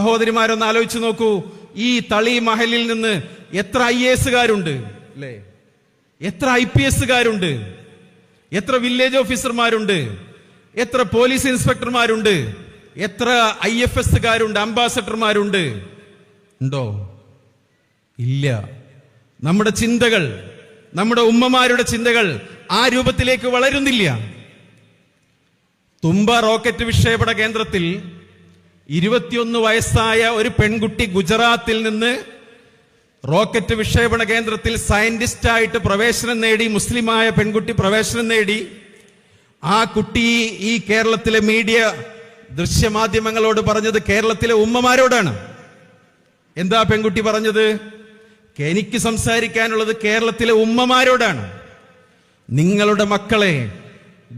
സഹോദരിമാരൊന്ന് ആലോചിച്ച് നോക്കൂ, ഈ തളി മഹലിൽ നിന്ന് എത്ര IAS-കാരുണ്ട് അല്ലേ, എത്ര IPS-കാരുണ്ട്, എത്ര വില്ലേജ് ഓഫീസർമാരുണ്ട്, എത്ര പോലീസ് ഇൻസ്പെക്ടർമാരുണ്ട്, എത്ര IFS-കാരുണ്ട്, അംബാസഡർമാരുണ്ട്. ഉണ്ടോ? ഇല്ല. നമ്മുടെ ചിന്തകൾ, നമ്മുടെ ഉമ്മമാരുടെ ചിന്തകൾ ആ രൂപത്തിലേക്ക് വളരുന്നില്ല. തുമ്പ റോക്കറ്റ് വിക്ഷേപണ കേന്ദ്രത്തിൽ 21 വയസ്സായ ഒരു പെൺകുട്ടി ഗുജറാത്തിൽ നിന്ന് റോക്കറ്റ് വിക്ഷേപണ കേന്ദ്രത്തിൽ സയന്റിസ്റ്റായിട്ട് പ്രവേശനം നേടി, മുസ്ലിമായ പെൺകുട്ടി പ്രവേശനം നേടി. ആ കുട്ടി ഈ കേരളത്തിലെ മീഡിയ ദൃശ്യമാധ്യമങ്ങളോട് പറഞ്ഞത് കേരളത്തിലെ ഉമ്മമാരോടാണ്. എന്താ പെൺകുട്ടി പറഞ്ഞത്? എനിക്ക് സംസാരിക്കാനുള്ളത് കേരളത്തിലെ ഉമ്മമാരോടാണ്. നിങ്ങളുടെ മക്കളെ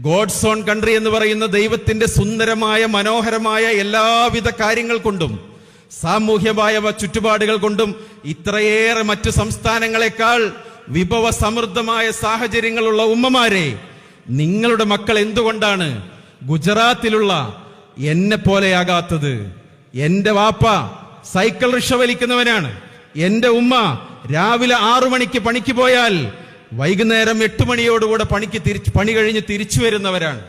ഗോഡ്സ് ഓൺ കൺട്രി എന്ന് പറയുന്ന ദൈവത്തിന്റെ സുന്ദരമായ മനോഹരമായ എല്ലാവിധ കാര്യങ്ങൾ കൊണ്ടും സാമൂഹ്യമായ ചുറ്റുപാടുകൾ കൊണ്ടും ഇത്രയേറെ മറ്റു സംസ്ഥാനങ്ങളെക്കാൾ വിഭവ സമൃദ്ധമായ സാഹചര്യങ്ങളുള്ള ഉമ്മമാരെ, നിങ്ങളുടെ മക്കൾ എന്തുകൊണ്ടാണ് ഗുജറാത്തിലുള്ള എന്നെ പോലെയാകാത്തത്? എന്റെ വാപ്പ സൈക്കിൾ റിക്ഷ വലിക്കുന്നവനാണ്. എന്റെ ഉമ്മ രാവിലെ 6 മണിക്ക് പണിക്ക് പോയാൽ വൈകുന്നേരം 8 മണിയോടുകൂടെ പണി കഴിഞ്ഞ് തിരിച്ചു വരുന്നവരാണ്.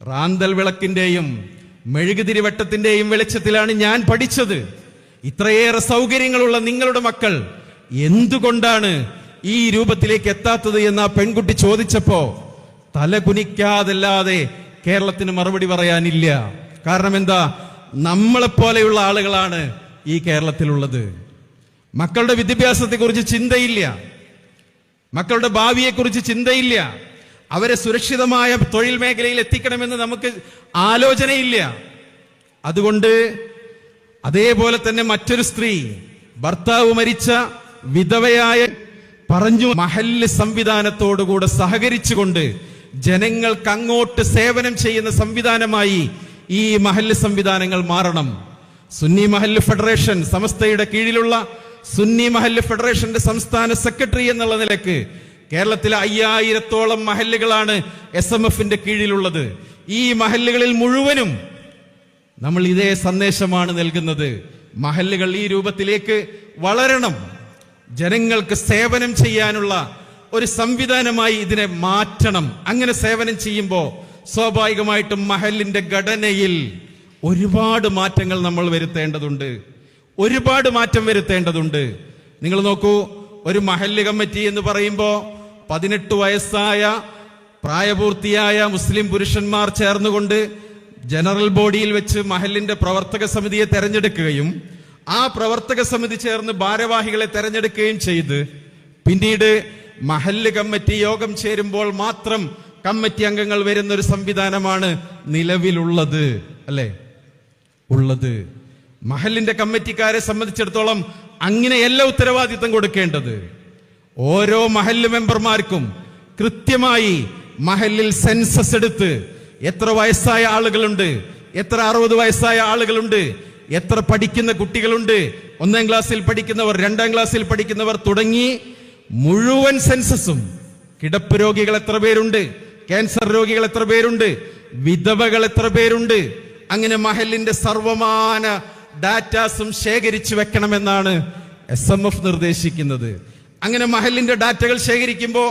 റാന്തൽ വിളക്കിന്റെയും മെഴുകുതിരി വെട്ടത്തിന്റെയും വെളിച്ചത്തിലാണ് ഞാൻ പഠിച്ചത്. ഇത്രയേറെ സൗകര്യങ്ങളുള്ള നിങ്ങളുടെ മക്കൾ എന്തുകൊണ്ടാണ് ഈ രൂപത്തിലേക്ക് എത്താത്തത് എന്ന് ആ പെൺകുട്ടി ചോദിച്ചപ്പോ തലകുനിക്കാതല്ലാതെ കേരളത്തിന് മറുപടി പറയാനില്ല. കാരണം എന്താ? നമ്മളെപ്പോലെയുള്ള ആളുകളാണ് ഈ കേരളത്തിലുള്ളത്. മക്കളുടെ വിദ്യാഭ്യാസത്തെക്കുറിച്ച് ചിന്തയില്ല, മക്കളുടെ ഭാവിയെക്കുറിച്ച് ചിന്തയില്ല, അവരെ സുരക്ഷിതമായ തൊഴിൽ മേഖലയിൽ എത്തിക്കണമെന്ന് നമുക്ക് ആലോചനയില്ല. അതുകൊണ്ട് അതേപോലെ തന്നെ മറ്റൊരു സ്ത്രീ ഭർത്താവ് മരിച്ച വിധവയായ പറഞ്ഞു, മഹല്ല് സംവിധാനത്തോടുകൂടെ സഹകരിച്ചുകൊണ്ട് ജനങ്ങൾക്ക് അങ്ങോട്ട് സേവനം ചെയ്യുന്ന സംവിധാനമായി ഈ മഹല്ല് സംവിധാനങ്ങൾ മാറണം. സുന്നി മഹല്ല് ഫെഡറേഷൻ, സമസ്തയുടെ കീഴിലുള്ള സുന്നി മഹല്ല് ഫെഡറേഷന്റെ സംസ്ഥാന സെക്രട്ടറി എന്നുള്ള നിലക്ക് കേരളത്തിലെ 5000-ഓളം മഹല്ലുകളാണ് SMF-ന്റെ കീഴിലുള്ളത്. ഈ മഹല്ലുകളിൽ മുഴുവനും നമ്മൾ ഇതേ സന്ദേശമാണ് നൽകുന്നത്. മഹല്ലുകൾ ഈ രൂപത്തിലേക്ക് വളരണം. ജനങ്ങൾക്ക് സേവനം ചെയ്യാനുള്ള ഒരു സംവിധാനമായി ഇതിനെ മാറ്റണം. അങ്ങനെ സേവനം ചെയ്യുമ്പോൾ സ്വാഭാവികമായിട്ടും മഹല്ലിന്റെ ഘടനയിൽ ഒരുപാട് മാറ്റങ്ങൾ നമ്മൾ വരുത്തേണ്ടതുണ്ട്. ഒരുപാട് മാറ്റം വരുത്തേണ്ടതുണ്ട്. നിങ്ങൾ നോക്കൂ, ഒരു മഹല്ല് കമ്മിറ്റി എന്ന് പറയുമ്പോൾ 18 വയസ്സായ പ്രായപൂർത്തിയായ മുസ്ലിം പുരുഷന്മാർ ചേർന്നുകൊണ്ട് ജനറൽ ബോഡിയിൽ വെച്ച് മഹല്ലിന്റെ പ്രവർത്തക സമിതിയെ തെരഞ്ഞെടുക്കുകയും ആ പ്രവർത്തക സമിതി ചേർന്ന് ഭാരവാഹികളെ തെരഞ്ഞെടുക്കുകയും ചെയ്ത് പിന്നീട് മഹല്ല് കമ്മിറ്റി യോഗം ചേരുമ്പോൾ മാത്രം കമ്മിറ്റി അംഗങ്ങൾ വരുന്ന ഒരു സംവിധാനമാണ് നിലവിലുള്ളത്, അല്ലേ? ഉള്ളത്. മഹല്ലിന്റെ കമ്മിറ്റിക്കാരെ സംബന്ധിച്ചിടത്തോളം അങ്ങനെയല്ല ഉത്തരവാദിത്തം കൊടുക്കേണ്ടത്. ഓരോ മഹല്ല് മെമ്പർമാർക്കും കൃത്യമായി മഹല്ലിൽ സെൻസസ് എടുത്ത് എത്ര വയസ്സായ ആളുകളുണ്ട്, എത്ര 60 വയസ്സായ ആളുകളുണ്ട്, എത്ര പഠിക്കുന്ന കുട്ടികളുണ്ട്, 1ാം ക്ലാസ്സിൽ പഠിക്കുന്നവർ, 2ാം ക്ലാസ്സിൽ പഠിക്കുന്നവർ തുടങ്ങി മുഴുവൻ സെൻസസും, കിടപ്പ് രോഗികൾ എത്ര പേരുണ്ട്, ക്യാൻസർ രോഗികൾ എത്ര പേരുണ്ട്, വിധവകൾ എത്ര പേരുണ്ട്, അങ്ങനെ മഹല്ലിന്റെ സർവമാന ഡാറ്റാസും ശേഖരിച്ചു വെക്കണമെന്നാണ് SMF നിർദ്ദേശിക്കുന്നത്. അങ്ങനെ മഹല്ലിന്റെ ഡാറ്റകൾ ശേഖരിക്കുമ്പോൾ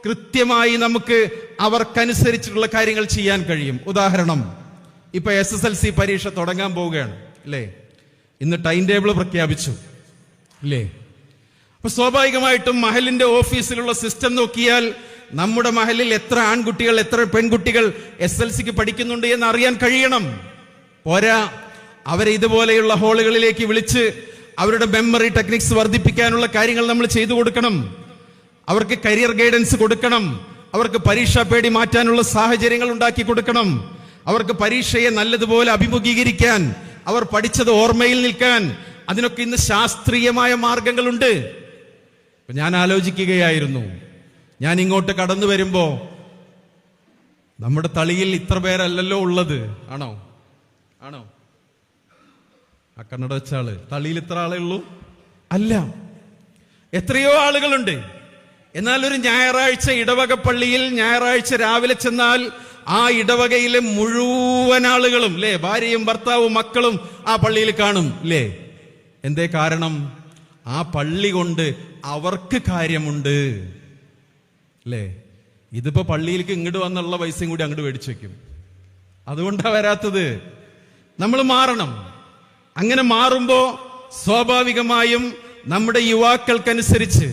കൃത്യമായി നമുക്ക് അവർക്കനുസരിച്ചിട്ടുള്ള കാര്യങ്ങൾ ചെയ്യാൻ കഴിയും. ഉദാഹരണം, ഇപ്പൊ SSLC പരീക്ഷ തുടങ്ങാൻ പോവുകയാണ്, അല്ലേ? ഇന്ന് ടൈം ടേബിൾ പ്രഖ്യാപിച്ചു, അല്ലേ? അപ്പൊ സ്വാഭാവികമായിട്ടും മഹല്ലിന്റെ ഓഫീസിലുള്ള സിസ്റ്റം നോക്കിയാൽ നമ്മുടെ മഹല്ലിൽ എത്ര ആൺകുട്ടികൾ എത്ര പെൺകുട്ടികൾ SSLCക്ക് പഠിക്കുന്നുണ്ട് എന്ന് അറിയാൻ കഴിയണം. പോരാ, അവരെ ഇതുപോലെയുള്ള ഹാളുകളിലേക്ക് വിളിച്ച് അവരുടെ മെമ്മറി ടെക്നിക്സ് വർദ്ധിപ്പിക്കാനുള്ള കാര്യങ്ങൾ നമ്മൾ ചെയ്തു കൊടുക്കണം. അവർക്ക് കരിയർ ഗൈഡൻസ് കൊടുക്കണം. അവർക്ക് പരീക്ഷാ പേടി മാറ്റാനുള്ള സാഹചര്യങ്ങൾ ഉണ്ടാക്കി കൊടുക്കണം. അവർക്ക് പരീക്ഷയെ നല്ലതുപോലെ അഭിമുഖീകരിക്കാൻ, അവർ പഠിച്ചത് ഓർമ്മയിൽ നിൽക്കാൻ, അതിനൊക്കെ ഇന്ന് ശാസ്ത്രീയമായ മാർഗങ്ങളുണ്ട്. ഞാൻ ആലോചിക്കുകയായിരുന്നു, ഞാൻ ഇങ്ങോട്ട് കടന്നു വരുമ്പോ നമ്മുടെ തളിയിൽ ഇത്ര പേരല്ലല്ലോ ഉള്ളത്. ആണോ? ആണോ? ആ കണ്ണട വെച്ചാള് തളിയിൽ ഇത്ര ആളേ ഉള്ളൂ? അല്ല, എത്രയോ ആളുകളുണ്ട്. എന്നാൽ ഒരു ഞായറാഴ്ച ഇടവക പള്ളിയിൽ ഞായറാഴ്ച രാവിലെ ചെന്നാൽ ആ ഇടവകയിലെ മുഴുവൻ ആളുകളും അല്ലേ, ഭാര്യയും ഭർത്താവും മക്കളും ആ പള്ളിയിൽ കാണും അല്ലേ? എന്തേ കാരണം? ആ പള്ളി കൊണ്ട് അവർക്ക് കാര്യമുണ്ട് അല്ലേ? ഇതിപ്പോ പള്ളിയിലേക്ക് ഇങ്ങോട്ട് വന്നുള്ള പൈസയും കൂടി അങ്ങോട്ട് മേടിച്ചു വെക്കും. അതുകൊണ്ടാ വരാത്തത്. നമ്മൾ മാറണം. അങ്ങനെ മാറുമ്പോ സ്വാഭാവികമായും നമ്മുടെ യുവാക്കൾക്കനുസരിച്ച്,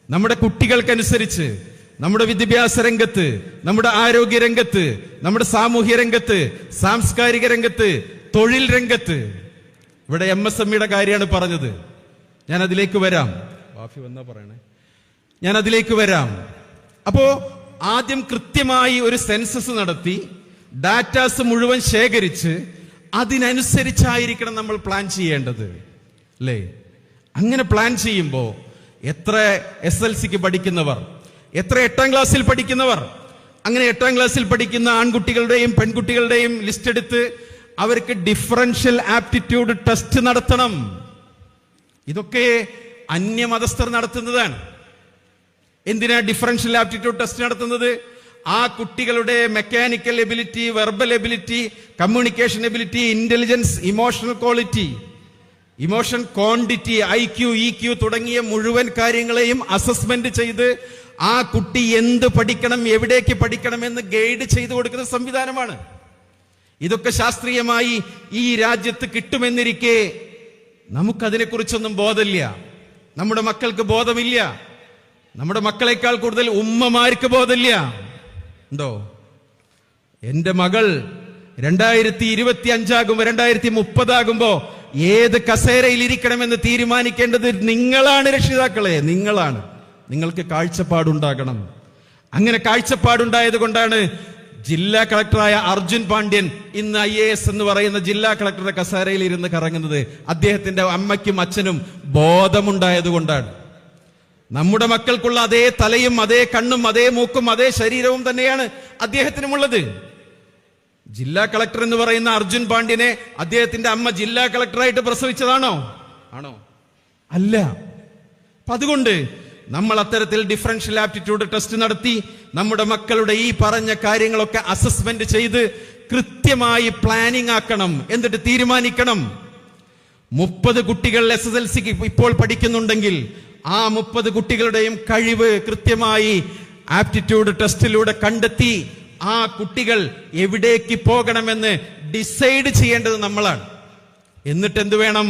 നമ്മുടെ കുട്ടികൾക്കനുസരിച്ച്, നമ്മുടെ വിദ്യാഭ്യാസ രംഗത്ത്, നമ്മുടെ ആരോഗ്യ രംഗത്ത്, നമ്മുടെ സാമൂഹ്യ രംഗത്ത്, സാംസ്കാരിക രംഗത്ത്, തൊഴിൽ രംഗത്ത്, ഇവിടെ MSMEയുടെ കാര്യമാണ് പറഞ്ഞത്. ഞാൻ അതിലേക്ക് വരാം. വാഫി വന്നാ പറയണേ. ഞാൻ അതിലേക്ക് വരാം. അപ്പോ ആദ്യം കൃത്യമായി ഒരു സെൻസസ് നടത്തി ഡാറ്റാസ് മുഴുവൻ ശേഖരിച്ച് അതിനനുസരിച്ചായിരിക്കണം നമ്മൾ പ്ലാൻ ചെയ്യേണ്ടത് അല്ലേ? അങ്ങനെ പ്ലാൻ ചെയ്യുമ്പോൾ എത്ര SLCക്ക് പഠിക്കുന്നവർ, എത്ര 8ാം ക്ലാസ്സിൽ പഠിക്കുന്നവർ, അങ്ങനെ 8ാം ക്ലാസ്സിൽ പഠിക്കുന്ന ആൺകുട്ടികളുടെയും പെൺകുട്ടികളുടെയും ലിസ്റ്റ് എടുത്ത് അവർക്ക് ഡിഫറൻഷ്യൽ ആപ്റ്റിറ്റ്യൂഡ് ടെസ്റ്റ് നടത്തണം. ഇതൊക്കെ അന്യമതസ്ഥർ നടത്തുന്നതാണ്. എന്തിനാ ഡിഫറൻഷ്യൽ ആപ്റ്റിറ്റ്യൂഡ് ടെസ്റ്റ് നടത്തുന്നത്? ആ കുട്ടികളുടെ mechanical ability, verbal ability, communication ability, intelligence, emotional quality, emotion quantity, IQ, EQ തുടങ്ങിയ മുഴുവൻ കാര്യങ്ങളെയും അസസ്മെന്റ് ചെയ്ത് ആ കുട്ടി എന്ത് പഠിക്കണം, എവിടേക്ക് പഠിക്കണം എന്ന് ഗൈഡ് ചെയ്തു കൊടുക്കുന്ന സംവിധാനമാണ്. ഇതൊക്കെ ശാസ്ത്രീയമായി ഈ രാജ്യത്ത് കിട്ടുമെന്നിരിക്കെ നമുക്കതിനെക്കുറിച്ചൊന്നും ബോധമില്ല. നമ്മുടെ മക്കൾക്ക് ബോധമില്ല. നമ്മുടെ മക്കളെക്കാൾ കൂടുതൽ ഉമ്മമാർക്ക് ബോധമില്ല. ഉണ്ടോ? എന്റെ മകൾ 2025 ആകുമ്പോ, 2030 ആകുമ്പോ ഏത് കസേരയിൽ ഇരിക്കണമെന്ന് തീരുമാനിക്കേണ്ടത് നിങ്ങളാണ് രക്ഷിതാക്കളെ, നിങ്ങളാണ്. നിങ്ങൾക്ക് കാഴ്ചപ്പാടുണ്ടാകണം. അങ്ങനെ കാഴ്ചപ്പാടുണ്ടായത് കൊണ്ടാണ് ജില്ലാ കളക്ടറായ അർജുൻ പാണ്ഡ്യൻ ഇന്ന് IAS എന്ന് പറയുന്ന ജില്ലാ കളക്ടറുടെ കസേരയിൽ ഇരുന്ന് കറങ്ങുന്നത്. അദ്ദേഹത്തിന്റെ അമ്മയ്ക്കും അച്ഛനും ബോധമുണ്ടായത് കൊണ്ടാണ്. നമ്മുടെ മക്കൾക്കുള്ള അതേ തലയും അതേ കണ്ണും അതേ മൂക്കും അതേ ശരീരവും തന്നെയാണ് അദ്ദേഹത്തിനുമുള്ളത്. ജില്ലാ കളക്ടർ എന്ന് പറയുന്ന അർജുൻ പാണ്ഡ്യനെ അദ്ദേഹത്തിന്റെ അമ്മ ജില്ലാ കളക്ടറായിട്ട് പ്രസവിച്ചതാണോ? ആണോ? അല്ല. അതുകൊണ്ട് നമ്മൾ അത്തരത്തിൽ ഡിഫറൻഷ്യൽ ആപ്റ്റിറ്റ്യൂഡ് ടെസ്റ്റ് നടത്തി നമ്മുടെ മക്കളുടെ ഈ പറഞ്ഞ കാര്യങ്ങളൊക്കെ അസസ്മെന്റ് ചെയ്ത് കൃത്യമായി പ്ലാനിംഗ് ആക്കണം. എന്നിട്ട് തീരുമാനിക്കണം. 30 കുട്ടികൾ SSLCക്ക് ഇപ്പോൾ പഠിക്കുന്നുണ്ടെങ്കിൽ ആ 30 കുട്ടികളുടെയും കഴിവ് കൃത്യമായി ആപ്റ്റിറ്റ്യൂഡ് ടെസ്റ്റിലൂടെ കണ്ടെത്തി ആ കുട്ടികൾ എവിടേക്ക് പോകണമെന്ന് ഡിസൈഡ് ചെയ്യേണ്ടത് നമ്മളാണ്. എന്നിട്ട് എന്ത് വേണം?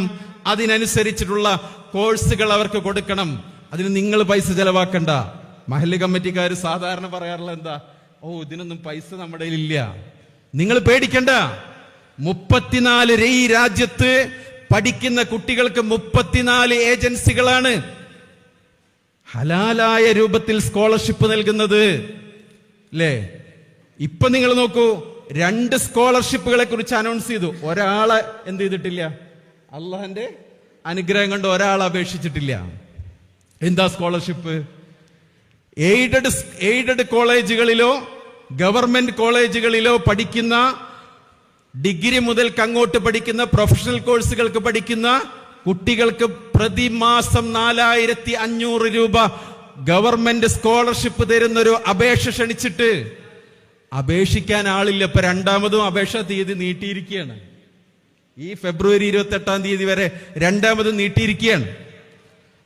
അതിനനുസരിച്ചിട്ടുള്ള കോഴ്സുകൾ അവർക്ക് കൊടുക്കണം. അതിന് നിങ്ങൾ പൈസ ചെലവാക്കണ്ട. മഹല്ല് കമ്മിറ്റിക്കാർ സാധാരണ പറയാറുള്ള എന്താ? ഓ, ഇതിനൊന്നും പൈസ നമ്മുടെ ഇല്ല. നിങ്ങൾ പേടിക്കണ്ട. 34 ഈ രാജ്യത്ത് പഠിക്കുന്ന കുട്ടികൾക്ക് 34 ഏജൻസികളാണ് ഹലാലായ രൂപത്തിൽ സ്കോളർഷിപ്പ് നൽകുന്നത് അല്ലേ? ഇപ്പൊ നിങ്ങൾ നോക്കൂ, 2 സ്കോളർഷിപ്പുകളെ കുറിച്ച് അനൗൺസ് ചെയ്തു. ഒരാളെ എന്ത് ചെയ്തിട്ടില്ല? അള്ളാഹന്റെ അനുഗ്രഹം കൊണ്ട് ഒരാൾ അപേക്ഷിച്ചിട്ടില്ല. എന്താ സ്കോളർഷിപ്പ്? എയ്ഡഡ് കോളേജുകളിലോ ഗവൺമെന്റ് കോളേജുകളിലോ പഠിക്കുന്ന, ഡിഗ്രി മുതൽക്ക് അങ്ങോട്ട് പഠിക്കുന്ന പ്രൊഫഷണൽ കോഴ്സുകൾക്ക് പഠിക്കുന്ന കുട്ടികൾക്ക് പ്രതിമാസം 4500 രൂപ ഗവൺമെന്റ് സ്കോളർഷിപ്പ് തരുന്നൊരു അപേക്ഷ ക്ഷണിച്ചിട്ട് അപേക്ഷിക്കാൻ ആളില്ല. ഇപ്പൊ 2ാമതും അപേക്ഷ തീയതി നീട്ടിയിരിക്കുകയാണ്. ഈ ഫെബ്രുവരി 28-ാം തീയതി വരെ 2ാമതും നീട്ടിയിരിക്കുകയാണ്.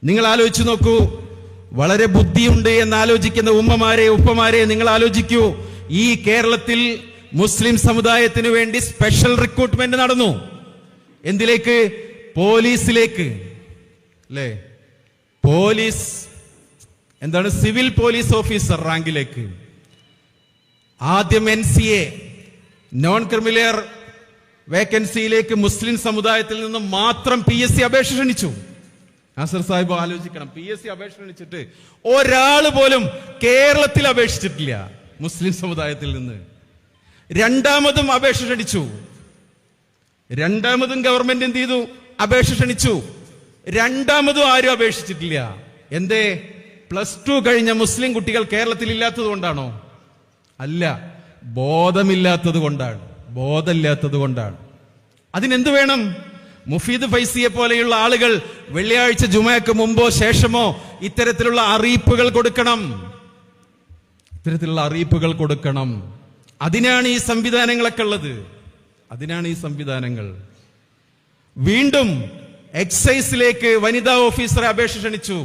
നിങ്ങൾ ആലോചിച്ചു നോക്കൂ. വളരെ ബുദ്ധിയുണ്ട് എന്ന് ആലോചിക്കുന്ന ഉമ്മമാരെ, ഉപ്പമാരെ നിങ്ങൾ ആലോചിക്കൂ. ഈ കേരളത്തിൽ മുസ്ലിം സമുദായത്തിന് വേണ്ടി സ്പെഷ്യൽ റിക്രൂട്ട്മെന്റ് നടന്നു. എന്തിലേക്ക്? പോലീസിലേക്ക് അല്ലേ? പോലീസ് എന്താണ്? സിവിൽ പോലീസ് ഓഫീസർ റാങ്കിലേക്ക്. ആദ്യം NCA നോൺ ക്രിമിനൽ വേക്കൻസിയിലേക്ക് മുസ്ലിം സമുദായത്തിൽ നിന്ന് മാത്രം PSC അപേക്ഷ ക്ഷണിച്ചു. നാസർ സാഹിബ് ആലോചിക്കണം. PSC അപേക്ഷ ക്ഷണിച്ചിട്ട് ഒരാള് പോലും കേരളത്തിൽ അപേക്ഷിച്ചിട്ടില്ല മുസ്ലിം സമുദായത്തിൽ നിന്ന്. 2ാമതും അപേക്ഷ ക്ഷണിച്ചു. 2ാമതും ഗവൺമെന്റ് എന്ത് ചെയ്തു? അപേക്ഷ ക്ഷണിച്ചു. 2ാമതും ആരും അപേക്ഷിച്ചിട്ടില്ല. എന്തേ? +2 കഴിഞ്ഞ മുസ്ലിം കുട്ടികൾ കേരളത്തിൽ ഇല്ലാത്തത് കൊണ്ടാണോ? അല്ല, ബോധമില്ലാത്തത് കൊണ്ടാണ്. ബോധമില്ലാത്തത് കൊണ്ടാണ്. അതിനെന്ത് വേണം? മുഫീദ് ഫൈസിയെ പോലെയുള്ള ആളുകൾ വെള്ളിയാഴ്ച ജുമയ്ക്ക് മുമ്പോ ശേഷമോ ഇത്തരത്തിലുള്ള അറിയിപ്പുകൾ കൊടുക്കണം. ഇത്തരത്തിലുള്ള അറിയിപ്പുകൾ കൊടുക്കണം. അതിനാണ് ഈ സംവിധാനങ്ങളൊക്കെ ഉള്ളത്. അതിനാണ് ഈ സംവിധാനങ്ങൾ. വീണ്ടും എക്സൈസിലേക്ക് വനിതാ ഓഫീസറെ അപേക്ഷ ക്ഷണിച്ചു.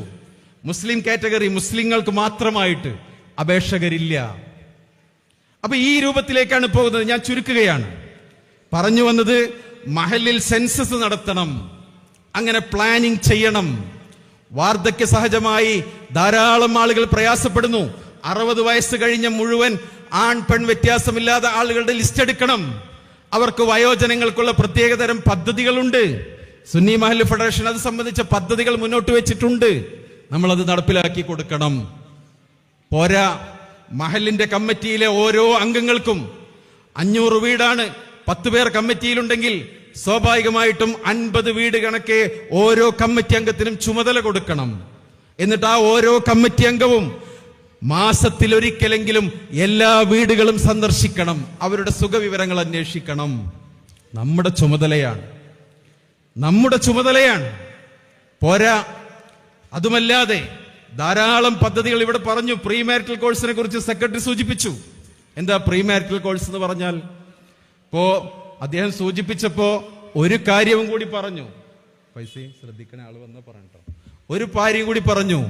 മുസ്ലിം കാറ്റഗറി, മുസ്ലിങ്ങൾക്ക് മാത്രമായിട്ട് അപേക്ഷകരില്ല. അപ്പൊ ഈ രൂപത്തിലേക്കാണ് പോകുന്നത്. ഞാൻ ചുരുക്കുകയാണ്. പറഞ്ഞു വന്നത്, മഹല്ലിൽ സെൻസസ് നടത്തണം, അങ്ങനെ പ്ലാനിംഗ് ചെയ്യണം. വാർദ്ധക്യ സഹജമായി ധാരാളം ആളുകൾ പ്രയാസപ്പെടുന്നു. 60 വയസ്സ് കഴിഞ്ഞ മുഴുവൻ ആൺ പെൺ വ്യത്യാസമില്ലാതെ ആളുകളുടെ ലിസ്റ്റ് എടുക്കണം. അവർക്ക് വയോജനങ്ങൾക്കുള്ള പ്രത്യേകതരം പദ്ധതികളുണ്ട്. സുന്നി മഹല്ല് ഫെഡറേഷൻ അത് സംബന്ധിച്ച പദ്ധതികൾ മുന്നോട്ട് വെച്ചിട്ടുണ്ട്. നമ്മളത് നടപ്പിലാക്കി കൊടുക്കണം. പോരാ, മഹല്ലിന്റെ കമ്മിറ്റിയിലെ ഓരോ അംഗങ്ങൾക്കും 500 വീടാണ്. 10 പേർ കമ്മിറ്റിയിലുണ്ടെങ്കിൽ സ്വാഭാവികമായിട്ടും 50 വീട് കണക്കെ ഓരോ കമ്മിറ്റി അംഗത്തിനും ചുമതല കൊടുക്കണം. എന്നിട്ട് ആ ഓരോ കമ്മിറ്റി അംഗവും മാസത്തിലൊരിക്കലെങ്കിലും എല്ലാ വീടുകളും സന്ദർശിക്കണം, അവരുടെ സുഖവിവരങ്ങൾ അന്വേഷിക്കണം. നമ്മുടെ ചുമതലയാണ്. പോരാ, അതുമല്ലാതെ ധാരാളം പദ്ധതികൾ ഇവിടെ പറഞ്ഞു. പ്രീ മാരിറ്റൽ കോഴ്സിനെ കുറിച്ച് സെക്രട്ടറി സൂചിപ്പിച്ചു. എന്താ പ്രീ മാരിറ്റൽ കോഴ്സ് എന്ന് പറഞ്ഞാൽ? ഇപ്പോ അദ്ദേഹം സൂചിപ്പിച്ചപ്പോ ഒരു കാര്യവും കൂടി പറഞ്ഞു. പൈസ ശ്രദ്ധിക്കണ ആള് വന്ന് പറഞ്ഞോ. ഒരു കാര്യം കൂടി പറഞ്ഞു.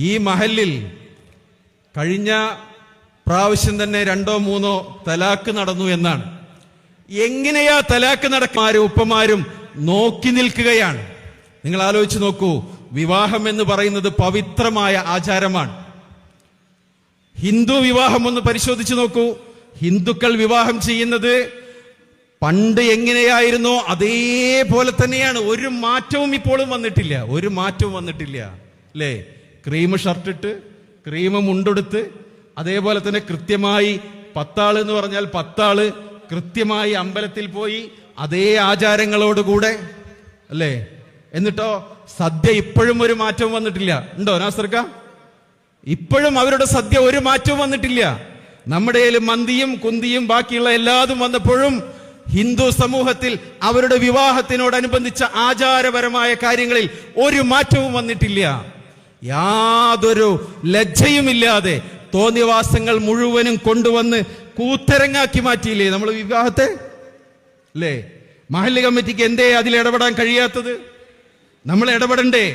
ഈ മഹല്ലിൽ കഴിഞ്ഞ പ്രാവശ്യം തന്നെ 2ഓ 3ഓ തലാക്ക് നടന്നു എന്നാണ്. എങ്ങനെയാ തലാക്ക് നടക്കാരും ഉപ്പമാരും നോക്കി നിൽക്കുകയാണ്. നിങ്ങൾ ആലോചിച്ച് നോക്കൂ. വിവാഹം എന്ന് പറയുന്നത് പവിത്രമായ ആചാരമാണ്. ഹിന്ദു വിവാഹം ഒന്ന് പരിശോധിച്ച് നോക്കൂ. ഹിന്ദുക്കൾ വിവാഹം ചെയ്യുന്നത് പണ്ട് എങ്ങനെയായിരുന്നോ അതേപോലെ തന്നെയാണ്. ഒരു മാറ്റവും ഇപ്പോഴും വന്നിട്ടില്ല. അല്ലേ? ക്രീം ഷർട്ടിട്ട്, ക്രീം മുണ്ടെടുത്ത്, അതേപോലെ തന്നെ കൃത്യമായി 10 ആള് എന്ന് പറഞ്ഞാൽ 10 ആള് കൃത്യമായി അമ്പലത്തിൽ പോയി അതേ ആചാരങ്ങളോടുകൂടെ, അല്ലേ? എന്നിട്ടോ സദ്യ ഇപ്പോഴും ഒരു മാറ്റവും വന്നിട്ടില്ല. ഉണ്ടോ നാസർക്ക? ഇപ്പോഴും അവരുടെ സദ്യ ഒരു മാറ്റവും വന്നിട്ടില്ല. നമ്മുടെ മന്തിയും കുന്തിയും ബാക്കിയുള്ള എല്ലാതും വന്നപ്പോഴും ഹിന്ദു സമൂഹത്തിൽ അവരുടെ വിവാഹത്തിനോടനുബന്ധിച്ച ആചാരപരമായ കാര്യങ്ങളിൽ ഒരു മാറ്റവും വന്നിട്ടില്ല. യാതൊരു ലജ്ജയുമില്ലാതെ തോന്നിവാസങ്ങൾ മുഴുവനും കൊണ്ടുവന്ന് കൂത്തരങ്ങാക്കി മാറ്റിയില്ലേ നമ്മൾ വിവാഹത്തെ? അല്ലേ? മഹല്ല് കമ്മിറ്റിക്ക് എന്തേ അതിൽ ഇടപെടാൻ കഴിയാത്തത്? നമ്മൾ ഇടപെടണ്ടേ?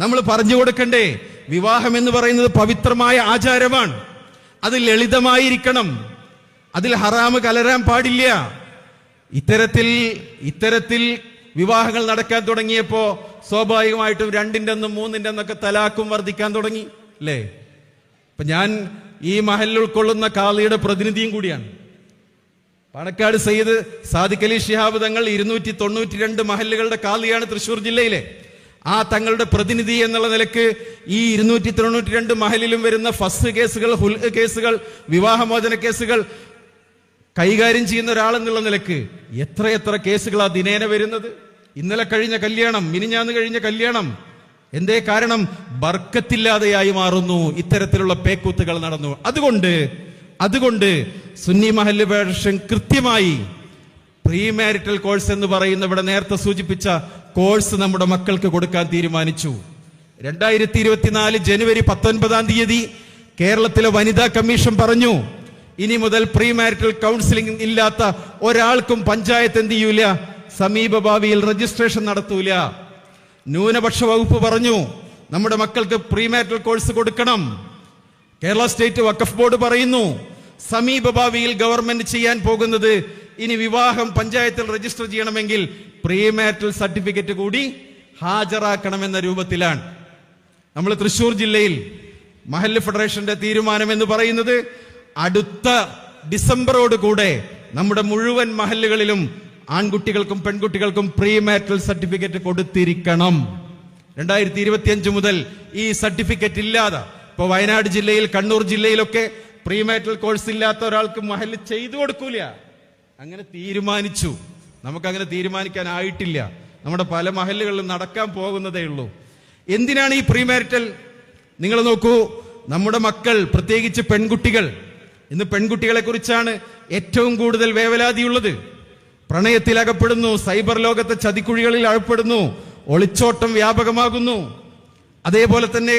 നമ്മൾ പറഞ്ഞു കൊടുക്കണ്ടേ? വിവാഹം എന്ന് പറയുന്നത് പവിത്രമായ ആചാരമാണ്. അത് ലളിതമായിരിക്കണം. അതിൽ ഹറാമ് കലരാൻ പാടില്ല. ഇത്തരത്തിൽ വിവാഹങ്ങൾ നടക്കാൻ തുടങ്ങിയപ്പോ സ്വാഭാവികമായിട്ടും 2ന്റെ 3ന്റെ എന്നൊക്കെ തലാക്കും വർദ്ധിക്കാൻ തുടങ്ങി. അല്ലേ? ഇപ്പൊ ഞാൻ ഈ മഹല്ല് ഉൾക്കൊള്ളുന്ന കാളിയുടെ പ്രതിനിധിയും കൂടിയാണ്. പാണക്കാട് സയ്യിദ് സാദിഖ് അലി ശിഹാബ് തങ്ങൾ 292 മഹല്ലുകളുടെ കാളിയാണ് തൃശ്ശൂർ ജില്ലയിലെ. ആ തങ്ങളുടെ പ്രതിനിധി എന്നുള്ള നിലക്ക് ഈ 292 മഹലിലും വരുന്ന ഫസ് കേസുകൾ, ഹുൽ കേസുകൾ, വിവാഹമോചന കേസുകൾ കൈകാര്യം ചെയ്യുന്ന ഒരാളെന്നുള്ള നിലക്ക് എത്ര കേസുകളാ ദിനേന വരുന്നത്. ഇന്നലെ കഴിഞ്ഞ കല്യാണം, മിനിഞ്ഞാന്ന് കഴിഞ്ഞ കല്യാണം, എന്തേ കാരണം? ബർക്കത്തില്ലാതെയായി മാറുന്നു. ഇത്തരത്തിലുള്ള പേക്കൂത്തുകൾ നടന്നു. അതുകൊണ്ട് സുന്നി മഹല്ല് ഫെഡറേഷൻ കൃത്യമായി പ്രീ മാരിറ്റൽ കോഴ്സ് എന്ന് പറയുന്ന ഇവിടെ നേരത്തെ സൂചിപ്പിച്ച കോഴ്സ് നമ്മുടെ മക്കൾക്ക് കൊടുക്കാൻ തീരുമാനിച്ചു. 2024 ജനുവരി 19-ാം തീയതി കേരളത്തിലെ വനിതാ കമ്മീഷൻ പറഞ്ഞു, ഇനി മുതൽ പ്രീ മാരിറ്റൽ കൗൺസിലിംഗ് ഇല്ലാത്ത ഒരാൾക്കും പഞ്ചായത്ത് എന്ത് ചെയ്യൂല, സമീപ ഭാവിയിൽ രജിസ്ട്രേഷൻ നടത്തൂല. ന്യൂനപക്ഷ വകുപ്പ് പറഞ്ഞു നമ്മുടെ മക്കൾക്ക് പ്രീ മാരിറ്റൽ കോഴ്സ് കൊടുക്കണം. കേരള സ്റ്റേറ്റ് വഖഫ് ബോർഡ് പറയുന്നു സമീപ ഭാവിയിൽ ഗവൺമെന്റ് ചെയ്യാൻ പോകുന്നത് ഇനി വിവാഹം പഞ്ചായത്തിൽ രജിസ്റ്റർ ചെയ്യണമെങ്കിൽ പ്രീ മാരിറ്റൽ സർട്ടിഫിക്കറ്റ് കൂടി ഹാജരാക്കണമെന്ന രൂപത്തിലാണ്. നമ്മൾ തൃശ്ശൂർ ജില്ലയിൽ മഹല്ല് ഫെഡറേഷന്റെ തീരുമാനം എന്ന് പറയുന്നത് അടുത്ത ഡിസംബറോട് കൂടെ നമ്മുടെ മുഴുവൻ മഹല്ലുകളിലും ആൺകുട്ടികൾക്കും പെൺകുട്ടികൾക്കും പ്രീ മാരിറ്റൽ സർട്ടിഫിക്കറ്റ് കൊടുത്തിരിക്കണം. 2025 മുതൽ ഈ സർട്ടിഫിക്കറ്റ് ഇല്ലാതെ, ഇപ്പൊ വയനാട് ജില്ലയിൽ, കണ്ണൂർ ജില്ലയിലൊക്കെ പ്രീ മാരിറ്റൽ കോഴ്സ് ഇല്ലാത്ത ഒരാൾക്ക് മഹല്ല് ചെയ്തു കൊടുക്കൂല. അങ്ങനെ തീരുമാനിച്ചു. നമുക്കങ്ങനെ തീരുമാനിക്കാനായിട്ടില്ല. നമ്മുടെ പല മഹല്ലുകളിലും നടക്കാൻ പോകുന്നതേ ഉള്ളൂ. എന്തിനാണ് ഈ പ്രീ മാരിറ്റൽ? നിങ്ങൾ നോക്കൂ, നമ്മുടെ മക്കൾ, പ്രത്യേകിച്ച് പെൺകുട്ടികൾ, ഇന്ന് പെൺകുട്ടികളെ കുറിച്ചാണ് ഏറ്റവും കൂടുതൽ വേവലാതിയുള്ളത്. പ്രണയത്തിൽ അകപ്പെടുന്നു, സൈബർ ലോകത്തെ ചതിക്കുഴികളിൽ അകപ്പെടുന്നു, ഒളിച്ചോട്ടം വ്യാപകമാകുന്നു. അതേപോലെ തന്നെ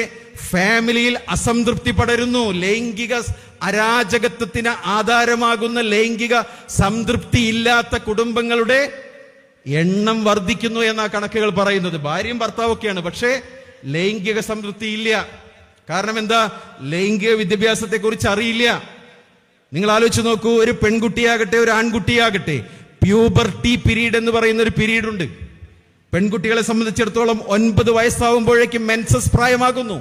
ഫാമിലിയിൽ അസംതൃപ്തി പടരുന്നു. ലൈംഗിക അരാജകത്വത്തിന് ആധാരമാകുന്ന ലൈംഗിക സംതൃപ്തി ഇല്ലാത്ത കുടുംബങ്ങളുടെ എണ്ണം വർദ്ധിക്കുന്നു എന്നാ കണക്കുകൾ പറയുന്നത്. ഭാര്യയും ഭർത്താവൊക്കെയാണ്, പക്ഷേ ലൈംഗിക സംതൃപ്തി ഇല്ല. കാരണം എന്താ? ലൈംഗിക വിദ്യാഭ്യാസത്തെ കുറിച്ച് അറിയില്ല. നിങ്ങൾ ആലോചിച്ച് നോക്കൂ, ഒരു പെൺകുട്ടിയാകട്ടെ ഒരു ആൺകുട്ടിയാകട്ടെ, പ്യൂബർട്ടി പീരീഡ് എന്ന് പറയുന്ന ഒരു പീരീഡ് ഉണ്ട്. പെൺകുട്ടികളെ സംബന്ധിച്ചിടത്തോളം 9 വയസ്സാവുമ്പോഴേക്കും മെൻസസ് പ്രായമാകുന്നു.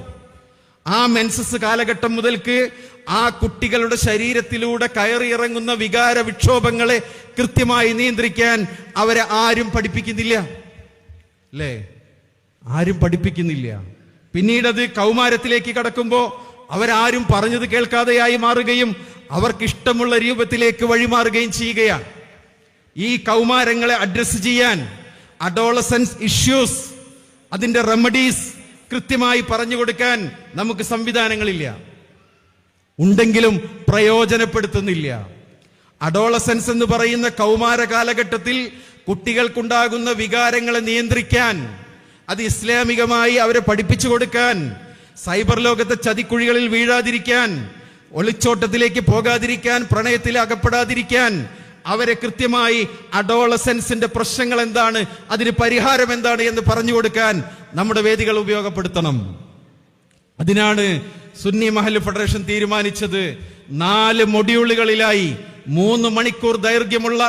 ആ മെൻസസ് കാലഘട്ടം മുതൽക്ക് ആ കുട്ടികളുടെ ശരീരത്തിലൂടെ കയറിയിറങ്ങുന്ന വികാര വിക്ഷോഭങ്ങളെ കൃത്യമായി നിയന്ത്രിക്കാൻ അവരെ ആരും പഠിപ്പിക്കുന്നില്ല, അല്ലേ? ആരും പഠിപ്പിക്കുന്നില്ല. പിന്നീടത് കൗമാരത്തിലേക്ക് കടക്കുമ്പോൾ അവരാരും പറഞ്ഞത് കേൾക്കാതെയായി മാറുകയും അവർക്കിഷ്ടമുള്ള രൂപത്തിലേക്ക് വഴിമാറുകയും ചെയ്യുകയാണ്. ഈ കൗമാരങ്ങളെ അഡ്രസ് ചെയ്യാൻ അഡോളസൻസ് ഇഷ്യൂസ്, അതിന്റെ റെമഡീസ് കൃത്യമായി പറഞ്ഞു കൊടുക്കാൻ നമുക്ക് സംവിധാനങ്ങളില്ല. ഉണ്ടെങ്കിലും പ്രയോജനപ്പെടുത്തുന്നില്ല. അഡോളസൻസ് എന്ന് പറയുന്ന കൗമാര കാലഘട്ടത്തിൽ കുട്ടികൾക്കുണ്ടാകുന്ന വികാരങ്ങളെ നിയന്ത്രിക്കാൻ, അത് ഇസ്ലാമികമായി അവരെ പഠിപ്പിച്ചു കൊടുക്കാൻ, സൈബർ ലോകത്തെ ചതിക്കുഴികളിൽ വീഴാതിരിക്കാൻ, ഒളിച്ചോട്ടത്തിലേക്ക് പോകാതിരിക്കാൻ, പ്രണയത്തിൽ അകപ്പെടാതിരിക്കാൻ, അവരെ കൃത്യമായി അഡോളസൻസിന്റെ പ്രശ്നങ്ങൾ എന്താണ്, അതിന് പരിഹാരം എന്താണ് എന്ന് പറഞ്ഞു കൊടുക്കാൻ നമ്മുടെ വേദികൾ ഉപയോഗപ്പെടുത്തണം. അതിനാണ് സുന്നി മഹല്ല് ഫെഡറേഷൻ തീരുമാനിച്ചത് 4 മൊഡ്യൂളുകളിലായി 3 മണിക്കൂർ ദൈർഘ്യമുള്ള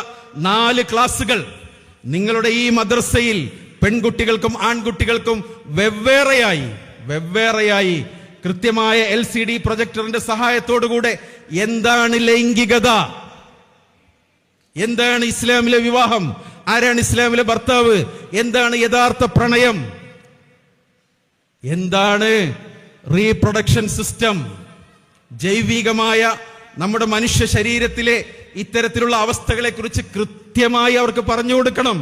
4 ക്ലാസുകൾ നിങ്ങളുടെ ഈ മദ്രസയിൽ പെൺകുട്ടികൾക്കും ആൺകുട്ടികൾക്കും വെവ്വേറെയായി കൃത്യമായ LCD പ്രൊജക്ടറിന്റെ സഹായത്തോടുകൂടെ എന്താണ് ലൈംഗികത, എന്താണ് ഇസ്ലാമിലെ വിവാഹം, ആരാണ് ഇസ്ലാമിലെ ഭർത്താവ്, എന്താണ് യഥാർത്ഥ പ്രണയം, എന്താണ് റീപ്രൊഡക്ഷൻ സിസ്റ്റം, ജൈവികമായ നമ്മുടെ മനുഷ്യ ശരീരത്തിലെ ഇത്തരത്തിലുള്ള അവസ്ഥകളെ കുറിച്ച് കൃത്യമായി അവർക്ക് പറഞ്ഞു കൊടുക്കണം.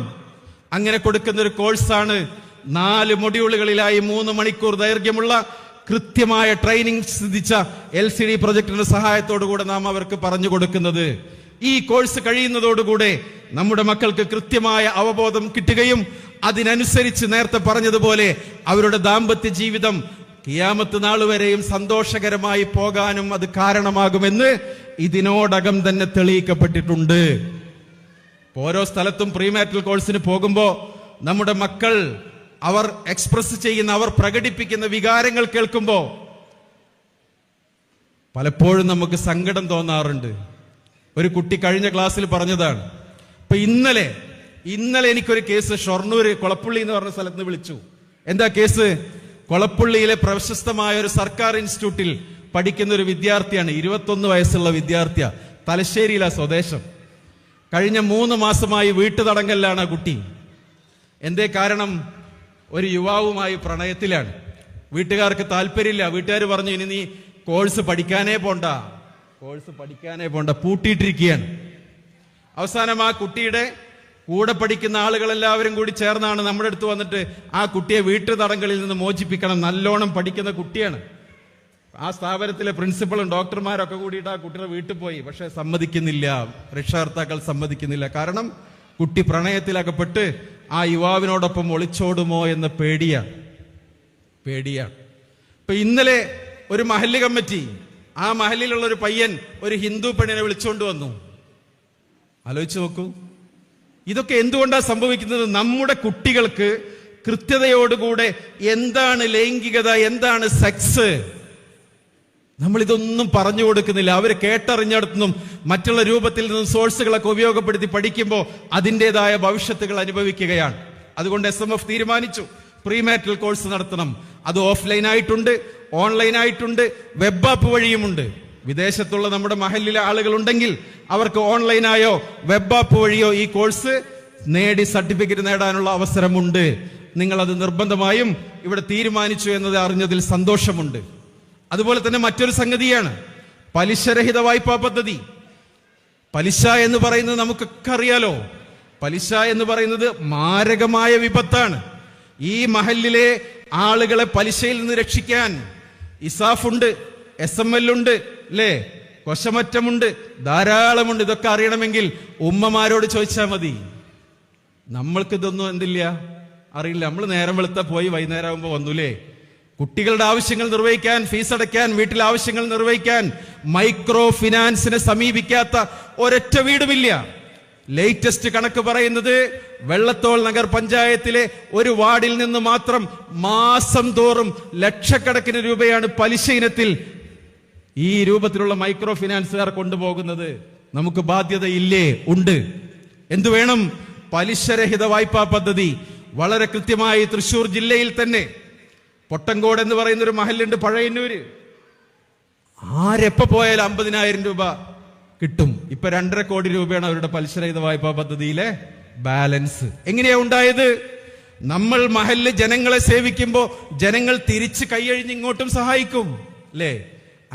അങ്ങനെ കൊടുക്കുന്ന ഒരു കോഴ്സാണ് 4 മൊഡ്യൂളുകളിലായി 3 മണിക്കൂർ ദൈർഘ്യമുള്ള കൃത്യമായ ട്രെയിനിങ് സിദ്ധിച്ച LCD പ്രൊജക്ടറിന്റെ സഹായത്തോടുകൂടെ നാം അവർക്ക് പറഞ്ഞു കൊടുക്കുന്നത്. ഈ കോഴ്സ് കഴിയുന്നതോടുകൂടെ നമ്മുടെ മക്കൾക്ക് കൃത്യമായ അവബോധം കിട്ടുകയും അതിനനുസരിച്ച് നേരത്തെ പറഞ്ഞതുപോലെ അവരുടെ ദാമ്പത്യ ജീവിതം ഖിയാമത്ത് നാൾ വരെയും സന്തോഷകരമായി പോകാനും അത് കാരണമാകുമെന്ന് ഇതിനോടകം തന്നെ തെളിയിക്കപ്പെട്ടിട്ടുണ്ട്. ഓരോ സ്ഥലത്തും പ്രീമാരിറ്റൽ കോഴ്സിന് പോകുമ്പോൾ നമ്മുടെ മക്കൾ അവർ എക്സ്പ്രസ് ചെയ്യുന്ന, അവർ പ്രകടിപ്പിക്കുന്ന വികാരങ്ങൾ കേൾക്കുമ്പോൾ പലപ്പോഴും നമുക്ക് സങ്കടം തോന്നാറുണ്ട്. ഒരു കുട്ടി കഴിഞ്ഞ ക്ലാസ്സിൽ പറഞ്ഞതാണ്, ഇപ്പൊ ഇന്നലെ എനിക്കൊരു കേസ് ഷൊർണൂര് കൊളപ്പുള്ളി എന്ന് പറഞ്ഞ സ്ഥലത്ത് നിന്ന് വിളിച്ചു. എന്താ കേസ്? കൊളപ്പുള്ളിയിലെ പ്രശസ്തമായ ഒരു സർക്കാർ ഇൻസ്റ്റിറ്റ്യൂട്ടിൽ പഠിക്കുന്ന ഒരു വിദ്യാർത്ഥിയാണ്. 21 വയസ്സുള്ള വിദ്യാർത്ഥിയാ, തലശ്ശേരിയിലാ സ്വദേശം. കഴിഞ്ഞ 3 മാസമായി വീട്ടുതടങ്കലിലാണ് ആ കുട്ടി. എന്തേ കാരണം? ഒരു യുവാവുമായി പ്രണയത്തിലാണ്. വീട്ടുകാർക്ക് താല്പര്യമില്ല. വീട്ടുകാർ പറഞ്ഞു, ഇനി നീ കോഴ്സ് പഠിക്കാനേ പോണ്ട, പൂട്ടിയിട്ടിരിക്കുകയാണ്. അവസാനം ആ കുട്ടിയുടെ കൂടെ പഠിക്കുന്ന ആളുകളെല്ലാവരും കൂടി ചേർന്നാണ് നമ്മുടെ അടുത്ത് വന്നിട്ട് ആ കുട്ടിയെ വീട്ടുതടങ്കലിൽ നിന്ന് മോചിപ്പിക്കണം, നല്ലോണം പഠിക്കുന്ന കുട്ടിയാണ്. ആ സ്ഥാപനത്തിലെ പ്രിൻസിപ്പളും ഡോക്ടർമാരൊക്കെ കൂടിയിട്ട് ആ കുട്ടിയുടെ വീട്ടിൽ പോയി. പക്ഷെ സമ്മതിക്കുന്നില്ല, രക്ഷകർത്താക്കൾ സമ്മതിക്കുന്നില്ല. കാരണം കുട്ടി പ്രണയത്തിലകപ്പെട്ട് ആ യുവാവിനോടൊപ്പം ഒളിച്ചോടുമോ എന്ന പേടിയാണ്. ഇപ്പൊ ഇന്നലെ ഒരു മഹല്ല് കമ്മിറ്റി, ആ മഹലിലുള്ള ഒരു പയ്യൻ ഒരു ഹിന്ദു പെണ്ണിനെ വിളിച്ചുകൊണ്ട് വന്നു. ആലോചിച്ച് നോക്കൂ, ഇതൊക്കെ എന്തുകൊണ്ടാണ് സംഭവിക്കുന്നത്? നമ്മുടെ കുട്ടികൾക്ക് കൃത്യതയോടുകൂടെ എന്താണ് ലൈംഗികത, എന്താണ് സെക്സ്, നമ്മളിതൊന്നും പറഞ്ഞു കൊടുക്കുന്നില്ല. അവർ കേട്ടറിഞ്ഞിടത്തുനിന്നും മറ്റുള്ള രൂപത്തിൽ നിന്നും സോഴ്സുകളൊക്കെ ഉപയോഗപ്പെടുത്തി പഠിക്കുമ്പോൾ അതിൻ്റെതായ ഭവിഷ്യത്തുകൾ അനുഭവിക്കുകയാണ്. അതുകൊണ്ട് SMF തീരുമാനിച്ചു പ്രീമാരിറ്റൽ കോഴ്സ് നടത്തണം. അത് ഓഫ്ലൈൻ ആയിട്ടുണ്ട്, ഓൺലൈൻ ആയിട്ടുണ്ട്, വെബ് ആപ്പ് വഴിയുമുണ്ട്. വിദേശത്തുള്ള നമ്മുടെ മഹല്ലിലെ ആളുകളുണ്ടെങ്കിൽ അവർക്ക് ഓൺലൈനായോ വെബ് ആപ്പ് വഴിയോ ഈ കോഴ്സ് നേടി സർട്ടിഫിക്കറ്റ് നേടാനുള്ള അവസരമുണ്ട്. നിങ്ങളത് നിർബന്ധമായും ഇവിടെ തീരുമാനിച്ചു എന്നത് അറിഞ്ഞതിൽ സന്തോഷമുണ്ട്. അതുപോലെ തന്നെ മറ്റൊരു സംഗതിയാണ് പലിശരഹിത വായ്പാ പദ്ധതി. പലിശ എന്ന് പറയുന്നത് നമുക്കൊക്കെ അറിയാലോ. പലിശ എന്ന് പറയുന്നത് മാരകമായ വിപത്താണ്. ഈ മഹല്ലിലെ ആളുകളെ പലിശയിൽ നിന്ന് രക്ഷിക്കാൻ ഇസാഫ് ഉണ്ട്, SML ഉണ്ട്, അല്ലേ, കൊശമറ്റമുണ്ട്, ധാരാളമുണ്ട്. ഇതൊക്കെ അറിയണമെങ്കിൽ ഉമ്മമാരോട് ചോദിച്ചാൽ മതി. നമ്മൾക്കിതൊന്നും എന്തില്ല, അറിയില്ല. നമ്മൾ നേരം വെളുത്ത പോയി വൈകുന്നേരം ആകുമ്പോൾ വന്നുല്ലേ. കുട്ടികളുടെ ആവശ്യങ്ങൾ നിർവഹിക്കാൻ, ഫീസ് അടയ്ക്കാൻ, വീട്ടിലെ ആവശ്യങ്ങൾ നിർവഹിക്കാൻ മൈക്രോ ഫിനാൻസിനെ സമീപിക്കാത്ത ഒരൊറ്റ വീടുമില്ല. ലേറ്റസ്റ്റ് കണക്ക് പറയുന്നത് വെള്ളത്തോൾ നഗർ പഞ്ചായത്തിലെ ഒരു വാർഡിൽ നിന്ന് മാത്രം മാസം തോറും ലക്ഷക്കണക്കിന് രൂപയാണ് പലിശ ഇനത്തിൽ ഈ രൂപത്തിലുള്ള മൈക്രോ ഫിനാൻസുകാർ കൊണ്ടുപോകുന്നത്. നമുക്ക് ബാധ്യതയില്ലേ? ഉണ്ട്. എന്തു വേണം? പലിശരഹിത വായ്പാ പദ്ധതി വളരെ കൃത്യമായി തൃശൂർ ജില്ലയിൽ തന്നെ പൊട്ടങ്കോട് എന്ന് പറയുന്ന ഒരു മഹലുണ്ട്, പഴയന്നൂര്. ആരെപ്പോ പോയാലും 50,000 രൂപ കിട്ടും. ഇപ്പൊ 2.5 കോടി രൂപയാണ് അവരുടെ പലിശരഹിത വായ്പാ പദ്ധതിയിലെ ബാലൻസ്. എങ്ങനെയാ ഉണ്ടായത്? നമ്മൾ മഹല്ല് ജനങ്ങളെ സേവിക്കുമ്പോ ജനങ്ങൾ തിരിച്ച് കൈയഴിഞ്ഞ് ഇങ്ങോട്ടും സഹായിക്കും, അല്ലേ?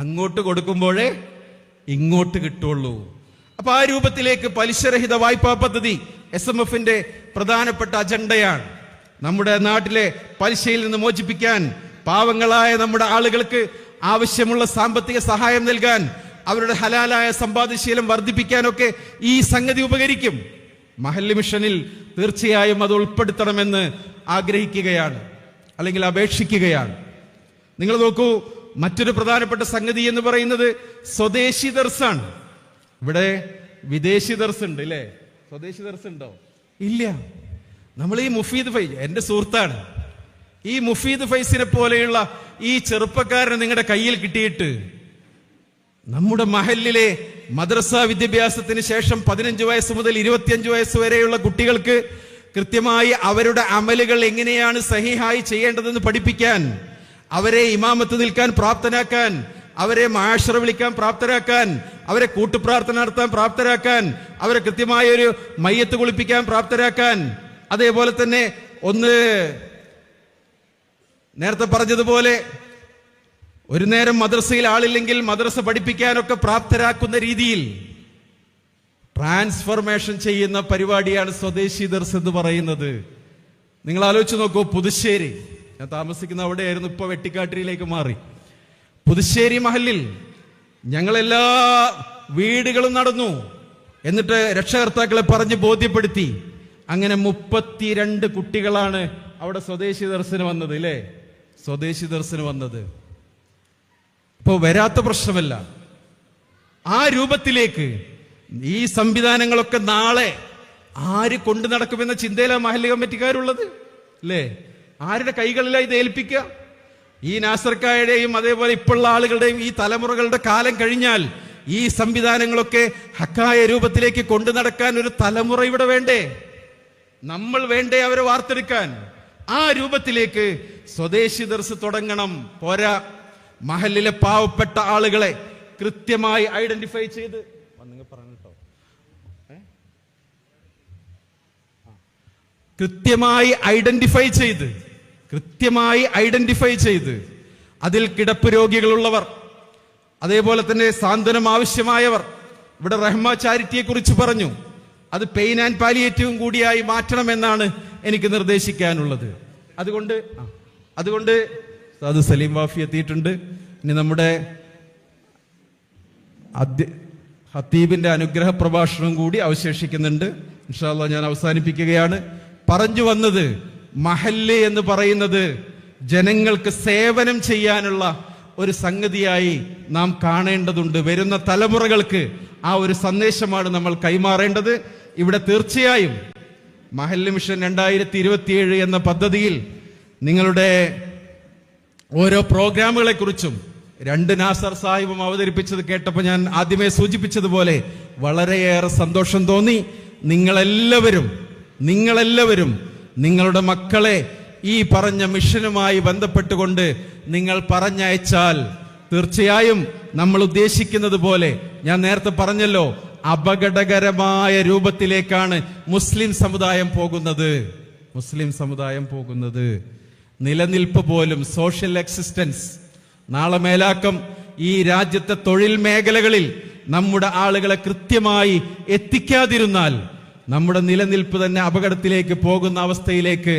അങ്ങോട്ട് കൊടുക്കുമ്പോഴേ ഇങ്ങോട്ട് കിട്ടുള്ളൂ. അപ്പൊ ആ രൂപത്തിലേക്ക് പലിശരഹിത വായ്പാ പദ്ധതി SMFന്റെ പ്രധാനപ്പെട്ട അജണ്ടയാണ്. നമ്മുടെ നാട്ടിലെ പലിശയിൽ നിന്ന് മോചിപ്പിക്കാൻ, പാവങ്ങളായ നമ്മുടെ ആളുകൾക്ക് ആവശ്യമുള്ള സാമ്പത്തിക സഹായം നൽകാൻ, അവരുടെ ഹലാലായ സമ്പാദ്യശീലം വർദ്ധിപ്പിക്കാനൊക്കെ ഈ സംഗതി ഉപകരിക്കും. മഹല്ല് മിഷനിൽ തീർച്ചയായും അത് ഉൾപ്പെടുത്തണമെന്ന് ആഗ്രഹിക്കുകയാണ്, അല്ലെങ്കിൽ അപേക്ഷിക്കുകയാണ്. നിങ്ങൾ നോക്കൂ, മറ്റൊരു പ്രധാനപ്പെട്ട സംഗതി എന്ന് പറയുന്നത് സ്വദേശി ദർസാണ്. ഇവിടെ വിദേശി ദർസ് ഉണ്ട്, അല്ലേ? സ്വദേശി ദർസ് ഉണ്ടോ? ഇല്ല. നമ്മൾ ഈ മുഫീദ് ഫൈസ്, എന്റെ സുഹൃത്താണ്, ഈ മുഫീദ് ഫൈസിനെ പോലെയുള്ള ഈ ചെറുപ്പക്കാരനെ നിങ്ങളുടെ കയ്യിൽ കിട്ടിയിട്ട് നമ്മുടെ മഹല്ലിലെ മദ്രസ വിദ്യാഭ്യാസത്തിന് ശേഷം 15 വയസ്സ് മുതൽ 25 വയസ്സ് വരെയുള്ള കുട്ടികൾക്ക് കൃത്യമായി അവരുടെ അമലുകൾ എങ്ങനെയാണ് സഹിഹായി ചെയ്യേണ്ടതെന്ന് പഠിപ്പിക്കാൻ, അവരെ ഇമാമത്ത് നിൽക്കാൻ പ്രാപ്തനാക്കാൻ, അവരെ മാഷറ വിളിക്കാൻ പ്രാപ്തരാക്കാൻ, അവരെ കൂട്ടുപ്രാർത്ഥന നടത്താൻ പ്രാപ്തരാക്കാൻ, അവരെ കൃത്യമായ ഒരു മയ്യത്ത് കുളിപ്പിക്കാൻ പ്രാപ്തരാക്കാൻ, അതേപോലെ തന്നെ നേരത്തെ പറഞ്ഞതുപോലെ ഒരു നേരം മദ്രസയിൽ ആളില്ലെങ്കിൽ മദ്രസ പഠിപ്പിക്കാനൊക്കെ പ്രാപ്തരാക്കുന്ന രീതിയിൽ ട്രാൻസ്ഫർമേഷൻ ചെയ്യുന്ന പരിപാടിയാണ് സ്വദേശി ദർസ് എന്ന് പറയുന്നത്. നിങ്ങൾ ആലോചിച്ച് നോക്കൂ, പുതുശ്ശേരി, ഞാൻ താമസിക്കുന്ന അവിടെയായിരുന്നു, ഇപ്പൊ വെട്ടിക്കാട്ടിരിയിലേക്ക് മാറി. പുതുശ്ശേരി മഹലിൽ ഞങ്ങളെല്ലാ വീടുകളും നടന്നു, എന്നിട്ട് രക്ഷകർത്താക്കളെ പറഞ്ഞ് ബോധ്യപ്പെടുത്തി. അങ്ങനെ 32 കുട്ടികളാണ് അവിടെ സ്വദേശി ദർശന് വന്നത്, അല്ലേ? സ്വദേശി ദർശന് വന്നത്. ഇപ്പോ വരാത്ത പ്രശ്നമല്ല. ആ രൂപത്തിലേക്ക് ഈ സംവിധാനങ്ങളൊക്കെ നാളെ ആര് കൊണ്ടു നടക്കുമെന്ന ചിന്തയിലാണ് മഹല്ല് കമ്മിറ്റിക്കാരുള്ളത്, അല്ലേ? ആരുടെ കൈകളിലാണ് ഇത് ഏൽപ്പിക്കുക? ഈ നാസർക്കായുടെയും അതേപോലെ ഇപ്പോഴുള്ള ആളുകളുടെയും ഈ തലമുറകളുടെ കാലം കഴിഞ്ഞാൽ ഈ സംവിധാനങ്ങളൊക്കെ ഹക്കായ രൂപത്തിലേക്ക് കൊണ്ടു നടക്കാൻ ഒരു തലമുറ ഇവിടെ വേണ്ടേ? നമ്മൾ വേണ്ടേ അവരെ വാർത്തെടുക്കാൻ? ആ രൂപത്തിലേക്ക് സ്വദേശി ദർസ് തുടങ്ങണം. പോരാ, മഹല്ലിലെ പാവപ്പെട്ട ആളുകളെ കൃത്യമായി ഐഡന്റിഫൈ ചെയ്ത് കൃത്യമായി ഐഡന്റിഫൈ ചെയ്ത് അതിൽ കിടപ്പ് രോഗികളുള്ളവർ, അതേപോലെ തന്നെ സാന്ത്വനം ആവശ്യമായവർ. ഇവിടെ റഹ്മ ചാരിറ്റിയെ കുറിച്ച് പറഞ്ഞു, അത് പെയിൻ ആൻഡ് പാലിയേറ്റീവും കൂടിയായി മാറ്റണമെന്നാണ് എനിക്ക് നിർദ്ദേശിക്കാനുള്ളത്. അതുകൊണ്ട് അത് സലീം വാഫി എത്തിയിട്ടുണ്ട്. ഇനി നമ്മുടെ ഹത്തീബിന്റെ അനുഗ്രഹ പ്രഭാഷണം കൂടി അവശേഷിക്കുന്നുണ്ട്. ഇൻഷാ അല്ലാഹ് ഞാൻ അവസാനിപ്പിക്കുകയാണ്. പറഞ്ഞു വന്നത്, മഹല്ല് എന്ന് പറയുന്നത് ജനങ്ങൾക്ക് സേവനം ചെയ്യാനുള്ള ഒരു സംഗതിയായി നാം കാണേണ്ടതുണ്ട്. വരുന്ന തലമുറകൾക്ക് ആ ഒരു സന്ദേശമാണ് നമ്മൾ കൈമാറേണ്ടത്. ഇവിടെ തീർച്ചയായും മഹല്ല് മിഷൻ 2027 എന്ന പദ്ധതിയിൽ നിങ്ങളുടെ ഓരോ പ്രോഗ്രാമുകളെ കുറിച്ചും 2 നാസർ സാഹിബും അവതരിപ്പിച്ചത് കേട്ടപ്പോൾ ഞാൻ ആദ്യമേ സൂചിപ്പിച്ചതുപോലെ വളരെയേറെ സന്തോഷം തോന്നി. നിങ്ങളെല്ലാവരും നിങ്ങളുടെ മക്കളെ ഈ പറഞ്ഞ മിഷനുമായി ബന്ധപ്പെട്ടുകൊണ്ട് നിങ്ങൾ പറഞ്ഞയച്ചാൽ തീർച്ചയായും നമ്മൾ ഉദ്ദേശിക്കുന്നത് പോലെ, ഞാൻ നേരത്തെ പറഞ്ഞല്ലോ, അപകടകരമായ രൂപത്തിലേക്കാണ് മുസ്ലിം സമുദായം പോകുന്നത്. നിലനിൽപ്പ് പോലും, സോഷ്യൽ എക്സിസ്റ്റൻസ്, നാളെ മേലാക്കം ഈ രാജ്യത്തെ തൊഴിൽ മേഖലകളിൽ നമ്മുടെ ആളുകളെ കൃത്യമായി എത്തിക്കാതിരുന്നാൽ നമ്മുടെ നിലനിൽപ്പ് തന്നെ അപകടത്തിലേക്ക് പോകുന്ന അവസ്ഥയിലേക്ക്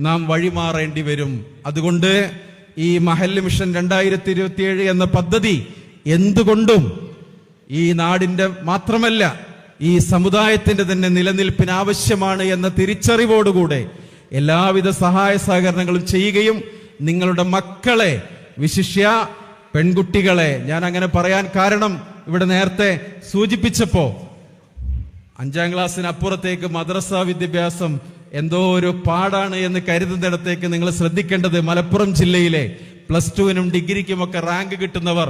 നാം വഴിമാറേണ്ടി വരും. അതുകൊണ്ട് ഈ മഹല്ല് മിഷൻ 2027 എന്ന പദ്ധതി എന്തുകൊണ്ടും ഈ നാടിന്റെ മാത്രമല്ല ഈ സമുദായത്തിന്റെ തന്നെ നിലനിൽപ്പിന് ആവശ്യമാണ് എന്ന തിരിച്ചറിവോടുകൂടെ എല്ലാവിധ സഹായ സഹകരണങ്ങളും ചെയ്യുകയും നിങ്ങളുടെ മക്കളെ, വിശിഷ്യ പെൺകുട്ടികളെ, ഞാൻ അങ്ങനെ പറയാൻ കാരണം ഇവിടെ നേരത്തെ സൂചിപ്പിച്ചപ്പോ 5ാം ക്ലാസ്സിന് അപ്പുറത്തേക്ക് മദ്രസ വിദ്യാഭ്യാസം എന്തോ ഒരു പാടാണ് എന്ന് കരുതുന്നിടത്തേക്ക് നിങ്ങൾ ശ്രദ്ധിക്കേണ്ടത്, മലപ്പുറം ജില്ലയിലെ +2-നും ഡിഗ്രിക്കുമൊക്കെ റാങ്ക് കിട്ടുന്നവർ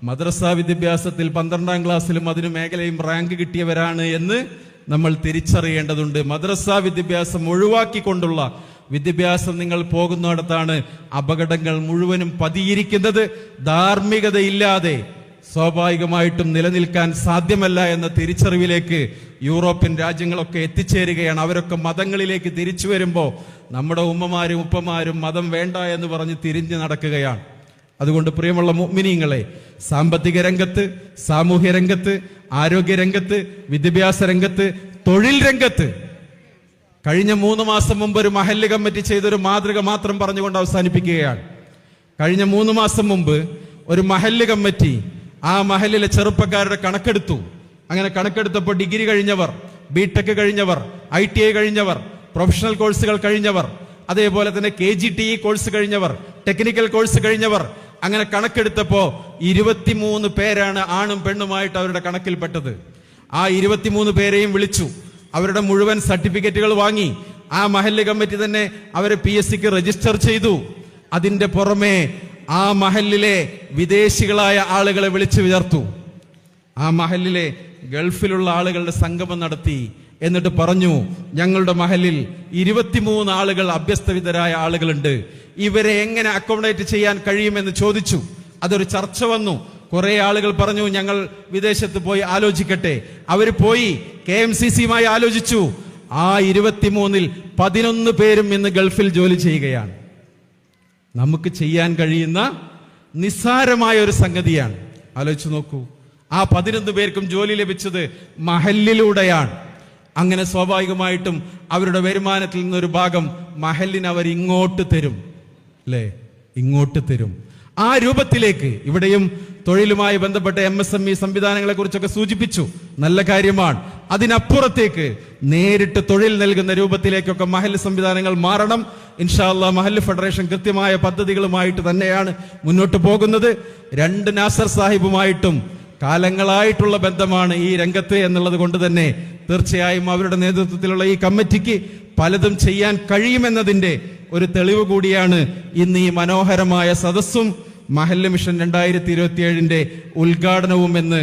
മദ്രസ വിദ്യാഭ്യാസത്തിൽ 12ാം ക്ലാസ്സിലും അതിനു മേഖലയും റാങ്ക് കിട്ടിയവരാണ് എന്ന് നമ്മൾ തിരിച്ചറിയേണ്ടതുണ്ട്. മദ്രസ വിദ്യാഭ്യാസം ഒഴിവാക്കിക്കൊണ്ടുള്ള വിദ്യാഭ്യാസം നിങ്ങൾ പോകുന്നിടത്താണ് അപകടങ്ങൾ മുഴുവനും പതിയിരിക്കുന്നത്. ധാർമ്മികതയില്ലാതെ സ്വാഭാവികമായിട്ടും നിലനിൽക്കാൻ സാധ്യമല്ല എന്ന തിരിച്ചറിവിലേക്ക് യൂറോപ്യൻ രാജ്യങ്ങളൊക്കെ എത്തിച്ചേരുകയാണ്. അവരൊക്കെ മതങ്ങളിലേക്ക് തിരിച്ചു വരുമ്പോൾ നമ്മുടെ ഉമ്മമാരും ഉപ്പമാരും മതം വേണ്ട എന്ന് പറഞ്ഞ് തിരിഞ്ഞു നടക്കുകയാണ്. അതുകൊണ്ട് പ്രിയമുള്ള മുഅ്മിനീങ്ങളെ, സാമ്പത്തിക രംഗത്ത്, സാമൂഹ്യ രംഗത്ത്, ആരോഗ്യ രംഗത്ത്, വിദ്യാഭ്യാസ രംഗത്ത്, തൊഴിൽ രംഗത്ത് കഴിഞ്ഞ 3 മാസം മുമ്പ് ഒരു മഹല്ല് കമ്മിറ്റി ചെയ്തൊരു മാതൃക മാത്രം പറഞ്ഞുകൊണ്ട് അവസാനിപ്പിക്കുകയാണ്. കഴിഞ്ഞ 3 മാസം മുമ്പ് ഒരു മഹല്ല് കമ്മിറ്റി ആ മഹല്ലിലെ ചെറുപ്പക്കാരുടെ കണക്കെടുത്തു. അങ്ങനെ കണക്കെടുത്തപ്പോൾ ഡിഗ്രി കഴിഞ്ഞവർ, ബിടെക് കഴിഞ്ഞവർ, ITI കഴിഞ്ഞവർ, പ്രൊഫഷണൽ കോഴ്സുകൾ കഴിഞ്ഞവർ, അതേപോലെ തന്നെ KGTE കോഴ്സ് കഴിഞ്ഞവർ, ടെക്നിക്കൽ കോഴ്സ് കഴിഞ്ഞവർ, അങ്ങനെ കണക്കെടുത്തപ്പോ 23 പേരാണ് ആണും പെണ്ണുമായിട്ട് അവരുടെ കണക്കിൽപ്പെട്ടത്. ആ 23 പേരെയും വിളിച്ചു. അവരുടെ മുഴുവൻ സർട്ടിഫിക്കറ്റുകൾ വാങ്ങി. ആ മഹല്ല് കമ്മിറ്റി തന്നെ അവരെ PSCക്ക് രജിസ്റ്റർ ചെയ്തു. അതിന്റെ പുറമെ ആ മഹല്ലിലെ വിദേശികളായ ആളുകളെ വിളിച്ചു ചേർത്തു. ആ മഹല്ലിലെ ഗൾഫിലുള്ള ആളുകളുടെ സംഗമം നടത്തി. എന്നിട്ട് പറഞ്ഞു, ഞങ്ങളുടെ മഹല്ലിൽ 23 ആളുകൾ അഭ്യസ്തവിധരായ ആളുകളുണ്ട്, ഇവരെ എങ്ങനെ അക്കോമഡേറ്റ് ചെയ്യാൻ കഴിയുമെന്ന് ചോദിച്ചു. അതൊരു ചർച്ച വന്നു. കുറെ ആളുകൾ പറഞ്ഞു, ഞങ്ങൾ വിദേശത്ത് പോയി ആലോചിക്കട്ടെ. അവർ പോയി KMCCയുമായി ആലോചിച്ചു. ആ 23-ൽ 11 പേരും ഇന്ന് ഗൾഫിൽ ജോലി ചെയ്യുകയാണ്. നമുക്ക് ചെയ്യാൻ കഴിയുന്ന നിസ്സാരമായ ഒരു സംഗതിയാണ്. ആലോചിച്ചു നോക്കൂ, ആ 11 പേർക്കും ജോലി ലഭിച്ചത് മഹല്ലിലൂടെയാണ്. അങ്ങനെ സ്വാഭാവികമായിട്ടും അവരുടെ വരുമാനത്തിൽ നിന്നൊരു ഭാഗം മഹല്ലിന് അവർ ഇങ്ങോട്ട് തരും, അല്ലേ? ഇങ്ങോട്ട് തരും. ആ രൂപത്തിലേക്ക് ഇവിടെയും തൊഴിലുമായി ബന്ധപ്പെട്ട MSME സംവിധാനങ്ങളെ കുറിച്ചൊക്കെ സൂചിപ്പിച്ചു. നല്ല കാര്യമാണ്. അതിനപ്പുറത്തേക്ക് നേരിട്ട് തൊഴിൽ നൽകുന്ന രൂപത്തിലേക്കൊക്കെ മഹല്ല് സംവിധാനങ്ങൾ മാറണം. ഇൻഷാ അല്ലാഹ് മഹല്ല് ഫെഡറേഷൻ കൃത്യമായ പദ്ധതികളുമായിട്ട് തന്നെയാണ് മുന്നോട്ട് പോകുന്നത്. 2 നാസർ സാഹിബുമായിട്ടും കാലങ്ങളായിട്ടുള്ള ബന്ധമാണ് ഈ രംഗത്ത് എന്നുള്ളത് കൊണ്ട് തന്നെ തീർച്ചയായും അവരുടെ നേതൃത്വത്തിലുള്ള ഈ കമ്മിറ്റിക്ക് പലതും ചെയ്യാൻ കഴിയുമെന്നതിന്റെ ഒരു തെളിവ് കൂടിയാണ് ഇന്ന് ഈ മനോഹരമായ സദസ്സും മഹല്ല് മിഷൻ 2027-ന്റെ ഉദ്ഘാടനവും എന്ന്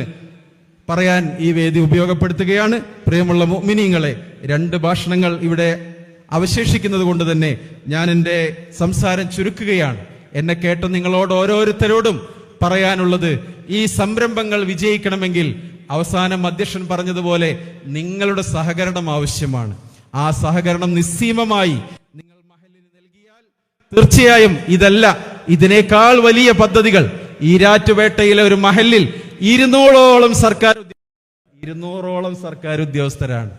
പറയാൻ ഈ വേദി ഉപയോഗപ്പെടുത്തുകയാണ്. പ്രിയമുള്ള മുഅ്മിനീങ്ങളെ, 2 ഭാഷണങ്ങൾ ഇവിടെ അവശേഷിക്കുന്നത് കൊണ്ട് തന്നെ ഞാൻ എൻ്റെ സംസാരം ചുരുക്കുകയാണ്. എന്നെ കേട്ട നിങ്ങളോട് ഓരോരുത്തരോടും പറയാനുള്ളത്, ഈ സംരംഭങ്ങൾ വിജയിക്കണമെങ്കിൽ അവസാനം അധ്യക്ഷൻ പറഞ്ഞതുപോലെ നിങ്ങളുടെ സഹകരണം ആവശ്യമാണ്. ആ സഹകരണം നിസ്സീമമായി നിങ്ങൾ മഹല്ലിന് നൽകിയാൽ തീർച്ചയായും ഇതിനേക്കാൾ വലിയ പദ്ധതികൾ ഈരാറ്റുപേട്ടയിലെ ഒരു മഹല്ലിൽ 200ഓളം സർക്കാർ ഉദ്യോഗസ്ഥരാണ്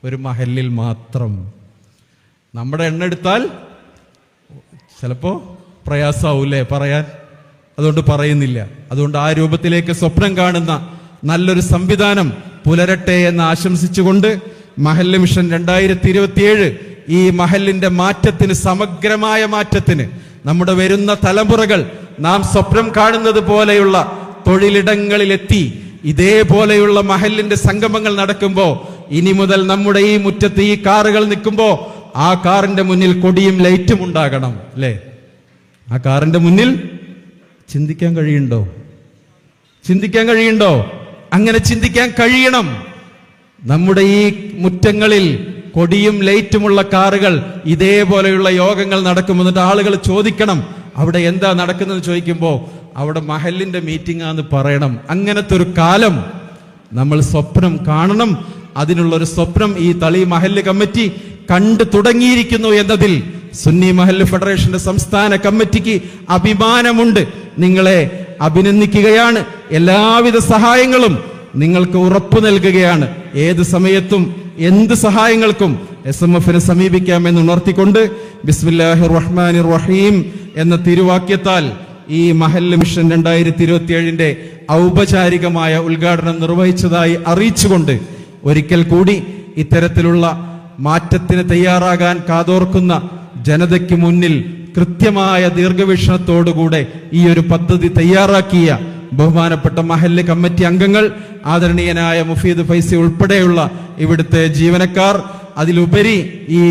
ഒരു മഹല്ലിൽ മാത്രം. നമ്മുടെ എണ്ണെടുത്താൽ ചിലപ്പോ പ്രയാസാവൂലേ പറയാൻ, അതുകൊണ്ട് പറയുന്നില്ല. അതുകൊണ്ട് ആ രൂപത്തിലേക്ക് സ്വപ്നം കാണുന്ന നല്ലൊരു സംവിധാനം പുലരട്ടെ എന്ന് ആശംസിച്ചുകൊണ്ട് മഹല്ല് മിഷൻ 2027 ഈ മഹല്ലിന്റെ മാറ്റത്തിന്, സമഗ്രമായ മാറ്റത്തിന്, നമ്മുടെ വരുന്ന തലമുറകൾ നാം സ്വപ്നം കാണുന്നത് പോലെയുള്ള തൊഴിലിടങ്ങളിലെത്തി ഇതേപോലെയുള്ള മഹല്ലിന്റെ സംഗമങ്ങൾ നടക്കുമ്പോൾ ഇനി മുതൽ നമ്മുടെ ഈ മുറ്റത്ത് ഈ കാറുകൾ നിൽക്കുമ്പോൾ ആ കാറിന്റെ മുന്നിൽ കൊടിയും ലൈറ്റും ഉണ്ടാകണം, അല്ലേ? ആ കാറിന്റെ മുന്നിൽ ചിന്തിക്കാൻ കഴിയുണ്ടോ? അങ്ങനെ ചിന്തിക്കാൻ കഴിയണം. നമ്മുടെ ഈ മുറ്റങ്ങളിൽ കൊടിയും ലൈറ്റുമുള്ള കാറുകൾ ഇതേപോലെയുള്ള യോഗങ്ങൾ നടക്കും. എന്നിട്ട് ആളുകൾ ചോദിക്കണം, അവിടെ എന്താ നടക്കുന്നത് ചോദിക്കുമ്പോൾ അവിടെ മഹല്ലിന്റെ മീറ്റിംഗ് ആണെന്ന് പറയണം. അങ്ങനത്തെ ഒരു കാലം നമ്മൾ സ്വപ്നം കാണണം. അതിനുള്ളൊരു സ്വപ്നം ഈ തളി മഹല്ല് കമ്മിറ്റി കണ്ടു തുടങ്ങിയിരിക്കുന്നു എന്നതിൽ സുന്നി മഹല്ല് ഫെഡറേഷന്റെ സംസ്ഥാന കമ്മിറ്റിക്ക് അഭിമാനമുണ്ട്. നിങ്ങളെ അഭിനന്ദിക്കുകയാണ്. എല്ലാവിധ സഹായങ്ങളും നിങ്ങൾക്ക് ഉറപ്പു നൽകുകയാണ്. ഏത് സമയത്തും എന്ത് സഹായങ്ങൾക്കും SMFനെ സമീപിക്കാമെന്ന് ഉണർത്തിക്കൊണ്ട് ബിസ്മില്ലാഹിർ റഹ്മാനിർ റഹീം എന്ന തിരുവാക്യത്താൽ ഈ മഹല്ല് മിഷൻ 2027-ന്റെ ഔപചാരികമായ ഉദ്ഘാടനം നിർവഹിച്ചതായി അറിയിച്ചുകൊണ്ട് ഒരിക്കൽ കൂടി ഇത്തരത്തിലുള്ള മാറ്റത്തിന് തയ്യാറാകാൻ കാതോർക്കുന്ന ജനതയ്ക്ക് മുന്നിൽ കൃത്യമായ ദീർഘവീക്ഷണത്തോടുകൂടെ ഈ ഒരു പദ്ധതി തയ്യാറാക്കിയ ബഹുമാനപ്പെട്ട മഹല്ല് കമ്മിറ്റി അംഗങ്ങൾ, ആദരണീയനായ മുഫീദ് ഫൈസി ഉൾപ്പെടെയുള്ള ഇവിടുത്തെ ജീവനക്കാർ, അതിലുപരി ഈ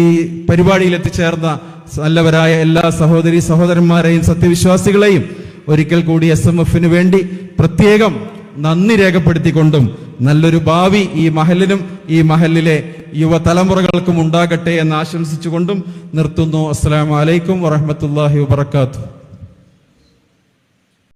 പരിപാടിയിൽ എത്തിച്ചേർന്ന നല്ലവരായ എല്ലാ സഹോദരി സഹോദരന്മാരെയും സത്യവിശ്വാസികളെയും ഒരിക്കൽ കൂടി SMF-ന് വേണ്ടി പ്രത്യേകം നന്ദി രേഖപ്പെടുത്തിക്കൊണ്ടും നല്ലൊരു ഭാവി ഈ മഹലിനും ഈ മഹലിലെ യുവതലമുറകൾക്കും ഉണ്ടാകട്ടെ എന്ന് ആശംസിച്ചുകൊണ്ടും നിർത്തുന്നു. അസ്സലാമു അലൈക്കും വറഹ്മത്തുള്ളാഹി വബറകാതുഹു.